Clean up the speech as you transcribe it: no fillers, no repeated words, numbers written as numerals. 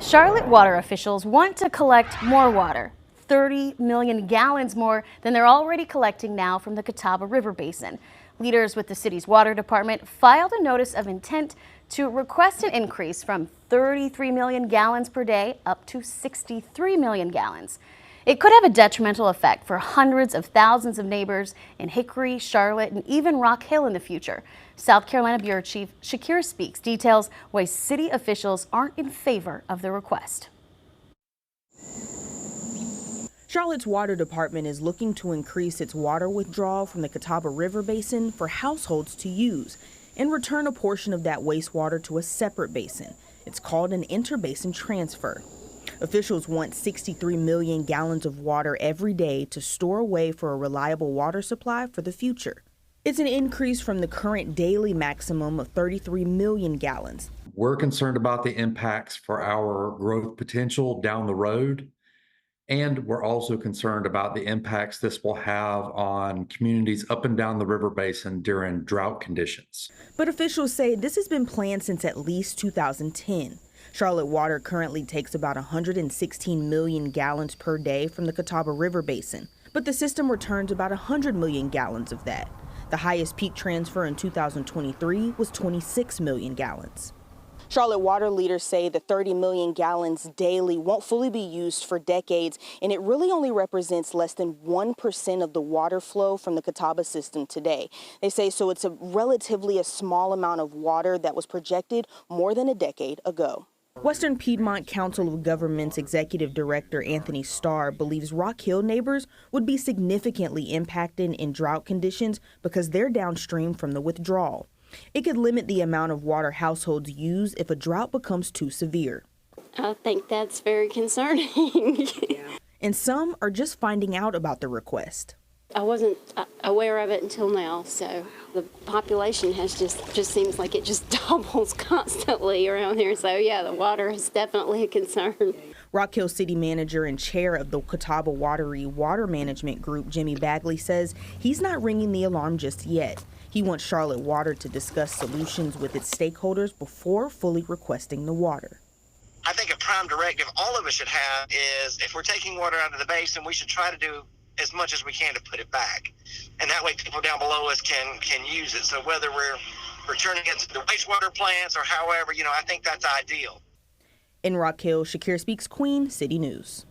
Charlotte water officials want to collect more water, 30 million gallons more than they're already collecting now from the Catawba River Basin. Leaders with the city's water department filed a notice of intent to request an increase from 33 million gallons per day up to 63 million gallons. It could have a detrimental effect for hundreds of thousands of neighbors in Hickory, Charlotte, and even Rock Hill in the future. South Carolina Bureau Chief Shakir Speaks details why city officials aren't in favor of the request. Charlotte's water department is looking to increase its water withdrawal from the Catawba River Basin for households to use and return a portion of that wastewater to a separate basin. It's called an interbasin transfer. Officials want 63 million gallons of water every day to store away for a reliable water supply for the future. It's an increase from the current daily maximum of 33 million gallons. We're concerned about the impacts for our growth potential down the road. And we're also concerned about the impacts this will have on communities up and down the river basin during drought conditions. But officials say this has been planned since at least 2010. Charlotte Water currently takes about 116 million gallons per day from the Catawba River Basin, but the system returns about 100 million gallons of that. The highest peak transfer in 2023 was 26 million gallons. Charlotte water leaders say the 30 million gallons daily won't fully be used for decades, and it really only represents less than 1% of the water flow from the Catawba system today. They say so it's a relatively small amount of water that was projected more than a decade ago. Western Piedmont Council of Governments Executive Director Anthony Starr believes Rock Hill neighbors would be significantly impacted in drought conditions because they're downstream from the withdrawal. It could limit the amount of water households use if a drought becomes too severe. I think that's very concerning. And some are just finding out about the request. I wasn't aware of it until now, so the population has just seems like it just doubles constantly around here. So yeah, the water is definitely a concern. Rock Hill City Manager and Chair of the Catawba Watery Water Management Group, Jimmy Bagley, says he's not ringing the alarm just yet. He wants Charlotte Water to discuss solutions with its stakeholders before fully requesting the water. I think a prime directive all of us should have is if we're taking water out of the basin, we should try to do as much as we can to put it back. And that way people down below us can use it. So whether we're returning it to the wastewater plants or however, I think that's ideal. In Rock Hill, Shakir Speaks, Queen City News.